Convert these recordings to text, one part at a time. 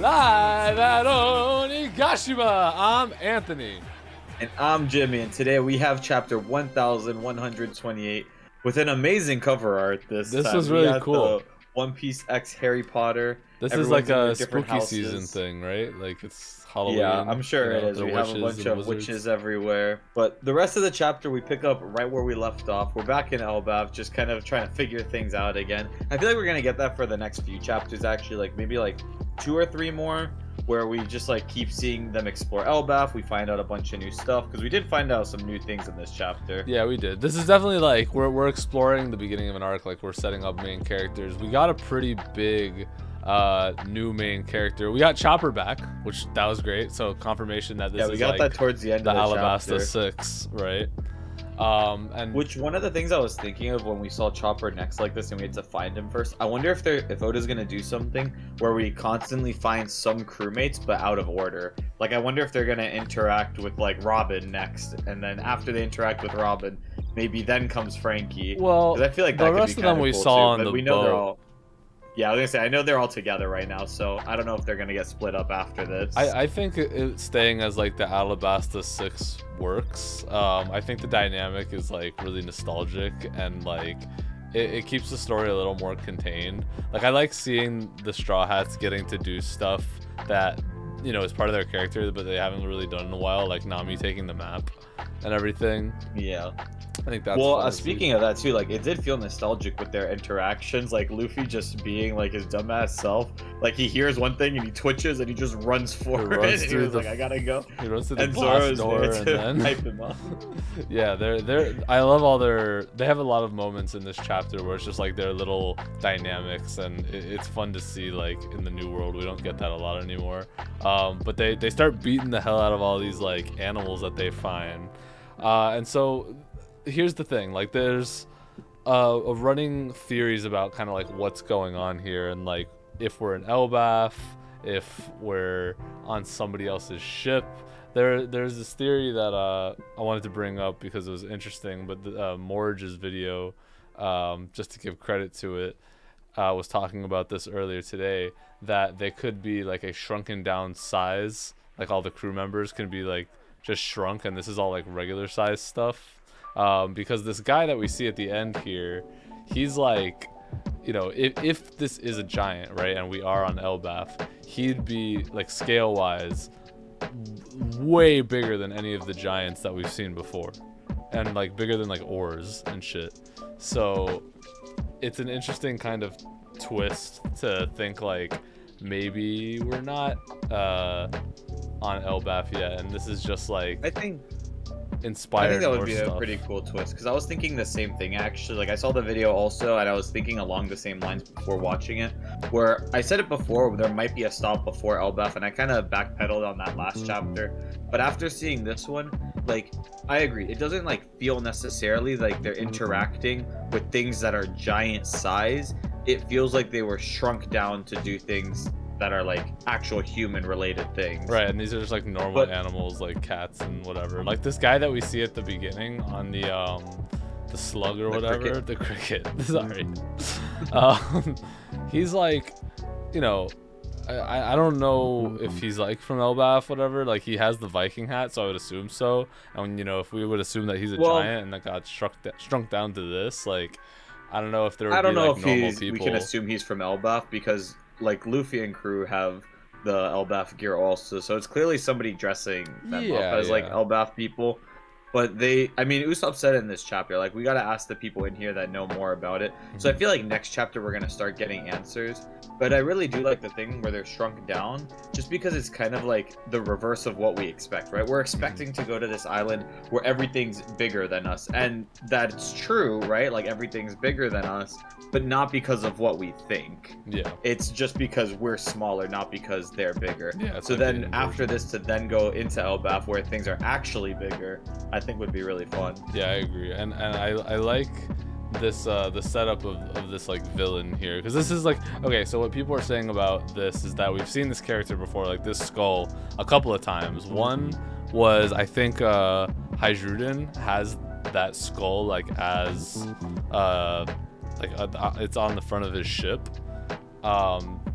Live at Onigashima. I'm Anthony. And I'm Jimmy, and today we have chapter 1128 with an amazing cover art this This time. was We really got cool. the One Piece X Harry Potter. This is Everyone's like in their a different spooky houses. season thing, right? Like it's Halloween. Yeah, I'm sure it is. they're We have a witches bunch and of wizards. witches everywhere. But the rest of the chapter, we pick up right where we left off. We're back in Elbaf, just kind of trying to figure things out again. I feel like we're going to get that for the next few chapters, actually. Like maybe like 2 or 3 more, where we just like keep seeing them explore Elbaf. We find out a bunch of new stuff, because we did find out some new things in this chapter. Yeah, we did. This is definitely like we're exploring the beginning of an arc. Like we're setting up main characters. We got a pretty big new main character. We got Chopper back, which that was great. So confirmation that this Yeah, we is got like that towards the end the of the Alabasta chapter. 6, right? And Which one of the things I was thinking of when we saw Chopper next like this and we had to find him first, I wonder if Oda's gonna do something where we constantly find some crewmates but out of order. Like I wonder if they're gonna interact with like Robin next, and then after they interact with Robin, maybe then comes Frankie. well, 'Cause I feel like the that could rest be of them kinda we cool saw too, on but the we know boat. they're all. Yeah, I was gonna say I know they're all together right now, so I don't know if they're gonna get split up after this. I think it staying as like the Alabasta 6 works. I think the dynamic is like really nostalgic, and like it keeps the story a little more contained. Like I like seeing the Straw Hats getting to do stuff that is part of their character, but they haven't really done in a while, like Nami taking the map and everything. Yeah. I think that's Well, fun to see. speaking of that too, like it did feel nostalgic with their interactions. Like Luffy just being like his dumbass self. Like he hears one thing and he twitches and he just runs for it. runs And he through was the like, "I gotta go." He runs through the And glass Zoro's door, there and to then hype him up. yeah, they're I love all they have a lot of moments in this chapter where it's just like their little dynamics, and it's fun to see. Like in the new world, we don't get that a lot anymore. But they start beating the hell out of all these like animals that they find, and so here's the thing, like there's a running theories about kind of like what's going on here, and like if we're in Elbaf, if we're on somebody else's ship. There's this theory that I wanted to bring up because it was interesting, but Morge's video, just to give credit to it, was talking about this earlier today, that they could be like a shrunken down size, like all the crew members can be like just shrunk, and this is all like regular size stuff, because this guy that we see at the end here, he's like, if this is a giant, right, and we are on Elbaf, he'd be like scale wise way bigger than any of the giants that we've seen before, and like bigger than like oars and shit. So it's an interesting kind of twist to think like maybe we're not on Elbaf yet, and this is just like I think inspired that would more be stuff. a pretty cool twist, because I was thinking the same thing actually. Like I saw the video also, and I was thinking along the same lines before watching it, where I said it before, there might be a stop before Elbaf, and I kind of backpedaled on that last chapter. But after seeing this one, like I agree, it doesn't like feel necessarily like they're interacting with things that are giant size. It feels like they were shrunk down to do things that are like actual human related things. Right, and these are just like normal animals like cats and whatever. Like this guy that we see at the beginning on the slug or whatever, the cricket. Sorry. He's like, I don't know if he's like from Elbaf, whatever. Like he has the Viking hat, so I would assume so. And if we would assume that he's a giant and that got shrunk down to this, like I don't know if there would I don't be know like if normal people. we can assume he's from Elbaf, because like Luffy and crew have the Elbaf gear also, so it's clearly somebody dressing them up as like Elbaf people. But Usopp said in this chapter, like, we gotta ask the people in here that know more about it. So I feel like next chapter we're gonna start getting answers. But I really do like the thing where they're shrunk down, just because it's kind of like the reverse of what we expect, right? We're expecting to go to this island where everything's bigger than us, and that's true, right? Like everything's bigger than us, but not because of what we think. Yeah. It's just because we're smaller, not because they're bigger. Yeah. So then after this, to then go into Elbaf where things are actually bigger, I think would be really fun. Yeah, I agree, and I like this the setup of this like villain here, because this is like, okay, so what people are saying about this is that we've seen this character before, like this skull, a couple of times. One was, I think Hydruden has that skull like as it's on the front of his ship,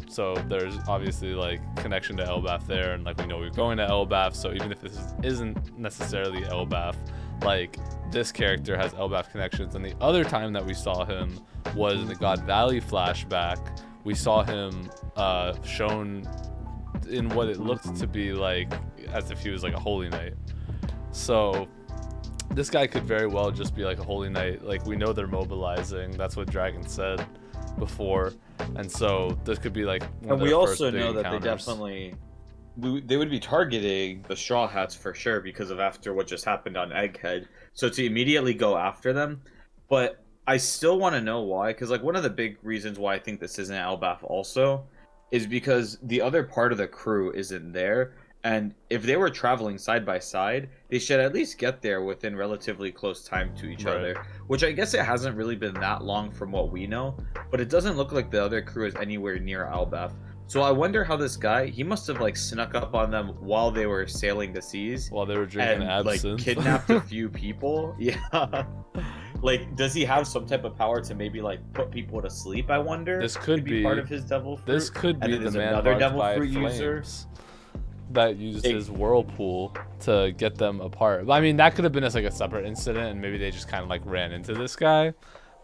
So there's obviously like connection to Elbaf there, and like we know we're going to Elbaf. So even if this isn't necessarily Elbaf, like this character has Elbaf connections. And the other time that we saw him was in the God Valley flashback. We saw him shown in what it looked to be like as if he was like a holy knight. So this guy could very well just be like a holy knight. Like we know they're mobilizing. That's what Dragon said before, and so this could be like one of we their also first big know that encounters. they definitely they would be targeting the Straw Hats for sure because of after what just happened on Egghead. So to immediately go after them, but I still want to know why, because like one of the big reasons why I think this isn't Elbaf also is because the other part of the crew isn't there. And if they were traveling side by side, they should at least get there within relatively close time to each other. Which I guess it hasn't really been that long from what we know, but it doesn't look like the other crew is anywhere near Elbaf. So I wonder how this guy, he must have like snuck up on them while they were sailing the seas. While they were drinking and absinthe. like kidnapped a few people. Yeah. Like, does he have some type of power to maybe like put people to sleep? I wonder. This could be part of his devil fruit. This could be the man another marked devil by fruit flames user that used his whirlpool to get them apart. I mean, that could have been as like a separate incident, and maybe they just kind of like ran into this guy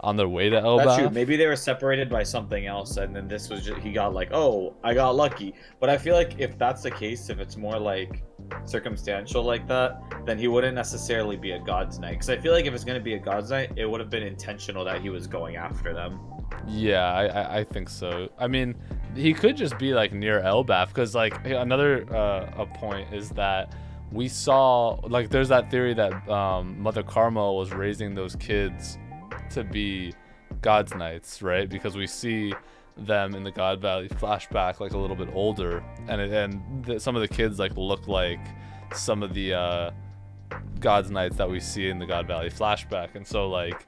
on their way to Elbaf. That's true. Maybe they were separated by something else, and then this was just, he got like, oh, I got lucky. But I feel like if that's the case, if it's more like circumstantial like that, then he wouldn't necessarily be a God's Knight. Because I feel like if it's going to be a God's Knight, it would have been intentional that he was going after them. Yeah, I think so. I mean, he could just be like near Elbaf, because like another a point is that we saw like there's that theory that Mother Carmel was raising those kids to be God's Knights, right? Because we see them in the God Valley flashback like a little bit older, and some of the kids like look like some of the God's Knights that we see in the God Valley flashback, and so like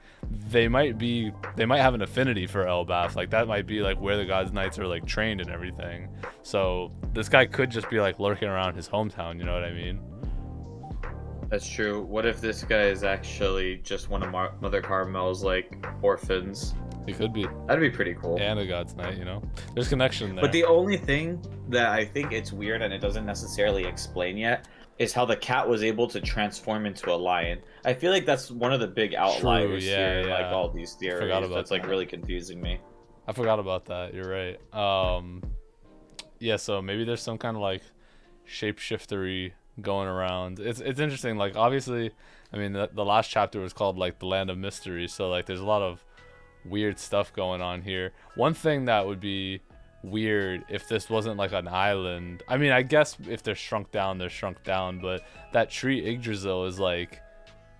they might have an affinity for Elbaf. Like that might be like where the God's Knights are like trained and everything. So this guy could just be like lurking around his hometown, you know what I mean? That's true. What if this guy is actually just one of Mother Carmel's like orphans? He could be. That'd be pretty cool. And a God's Knight, you know? There's connection there. But the only thing that I think it's weird and it doesn't necessarily explain yet is how the cat was able to transform into a lion. I feel like that's one of the big outliers here in like all these theories. That's like really confusing me. I forgot about that. You're right. Yeah, so maybe there's some kind of like shapeshiftery going around. It's interesting. Like obviously, I mean the last chapter was called like the Land of Mystery, so like there's a lot of weird stuff going on here. One thing that would be weird if this wasn't like an island. I mean, I guess if they're shrunk down, they're shrunk down, but that tree Yggdrasil is like,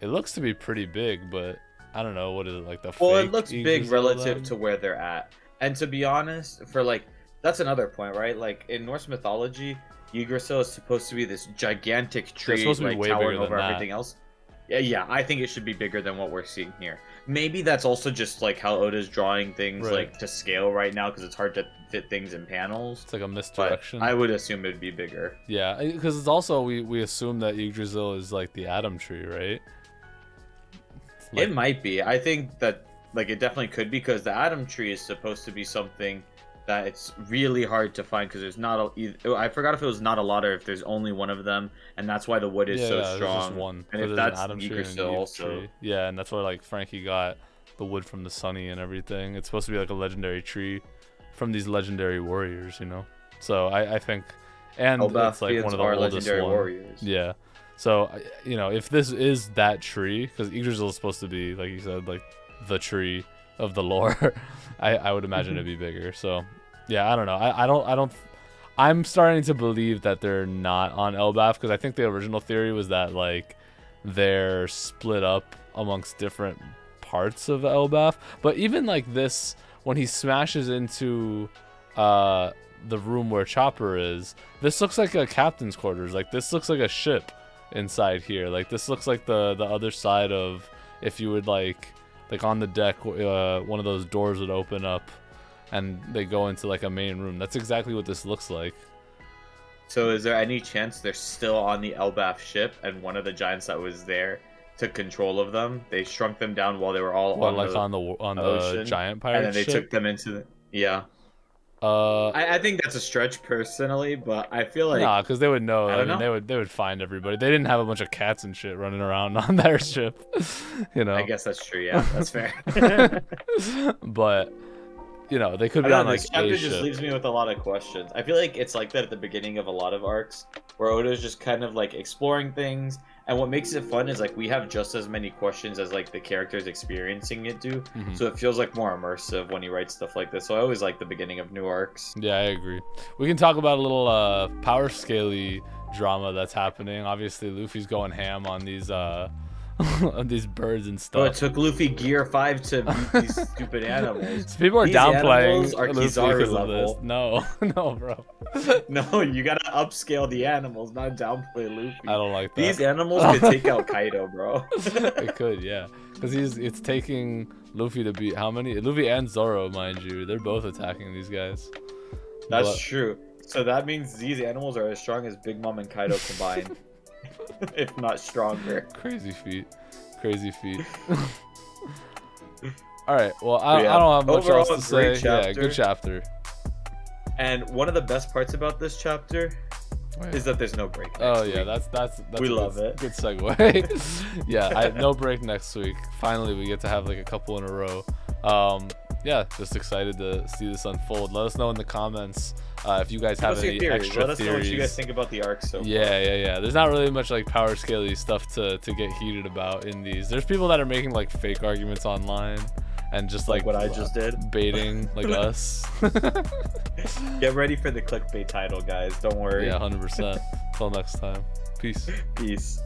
it looks to be pretty big, but I don't know, what is it, like the well, fake it looks Yggdrasil big relative then? to where they're at. And to be honest, for like, that's another point, right? Like in Norse mythology, Yggdrasil is supposed to be this gigantic tree, like towering over everything else. Yeah, I think it should be bigger than what we're seeing here. Maybe that's also just like how Oda's drawing things like to scale right now because it's hard to fit things in panels. It's like a misdirection. But I would assume it'd be bigger. Yeah, because it's also we assume that Yggdrasil is like the Adam tree, right? Like, it might be. I think that like it definitely could be because the Adam tree is supposed to be something that it's really hard to find because there's not a. I forgot if it was not a lot or if there's only one of them, and that's why the wood is so strong. There's just one. And if that's Yggdrasil also. Tree. Yeah, and that's why like Frankie got the wood from the Sunny and everything. It's supposed to be like a legendary tree from these legendary warriors, you know. So I think, and Elbaf it's like one of the oldest warriors. Yeah. So you know, if this is that tree, because Yggdrasil is supposed to be, like you said, like the tree of the lore, I would imagine it'd be bigger. So yeah, I don't know. I don't. I'm starting to believe that they're not on Elbaf because I think the original theory was that like they're split up amongst different parts of Elbaf. But even like this, when he smashes into the room where Chopper is, this looks like a captain's quarters. Like this looks like a ship inside here. Like this looks like the other side of, if you would like on the deck, one of those doors would open up and they go into like a main room. That's exactly what this looks like. So is there any chance they're still on the Elbaf ship and one of the giants that was there took control of them? They shrunk them down while they were all on the giant pirate and then they ship? took them into the I think that's a stretch personally, but I feel like nah, because they would know. I don't know. They would find everybody. They didn't have a bunch of cats and shit running around on their ship, you know. I guess that's true. Yeah, that's fair. But you know, they could be I on know, like this chapter a just ship. leaves me with a lot of questions. I feel like it's like that at the beginning of a lot of arcs, where Oda's just kind of like exploring things, and what makes it fun is like we have just as many questions as like the characters experiencing it do, so it feels like more immersive when he writes stuff like this. So I always like the beginning of new arcs. Yeah, I agree. We can talk about a little power scale-y drama that's happening. Obviously, Luffy's going ham on these on these birds and stuff. Oh, it took Luffy Gear 5 to beat these stupid animals. So people are These downplaying animals are Luffy Kizaru because of level. this. No, no, bro. No, you gotta upscale the animals, not downplay Luffy. I don't like that. These animals could take out Kaido, bro. It could, yeah. Because it's taking Luffy to beat how many? Luffy and Zoro, mind you. They're both attacking these guys. That's true. So that means these animals are as strong as Big Mom and Kaido combined. If not stronger. Crazy feat. Crazy feat. Alright, well, I don't have much overall, else to say. chapter. Yeah, good chapter. And one of the best parts about this chapter is that there's no break. Oh yeah, that's we a love good, it. Good segue. Yeah, no break next week. Finally, we get to have like a couple in a row. Yeah, just excited to see this unfold. Let us know in the comments if you guys have any extra Let us theories. know what you guys think about the arc so far. Yeah. There's not really much like power scale-y stuff to get heated about in these. There's people that are making like fake arguments online and just like what I just did, baiting like us. Get ready for the clickbait title, guys. Don't worry. Yeah, 100%. Till next time. Peace. Peace.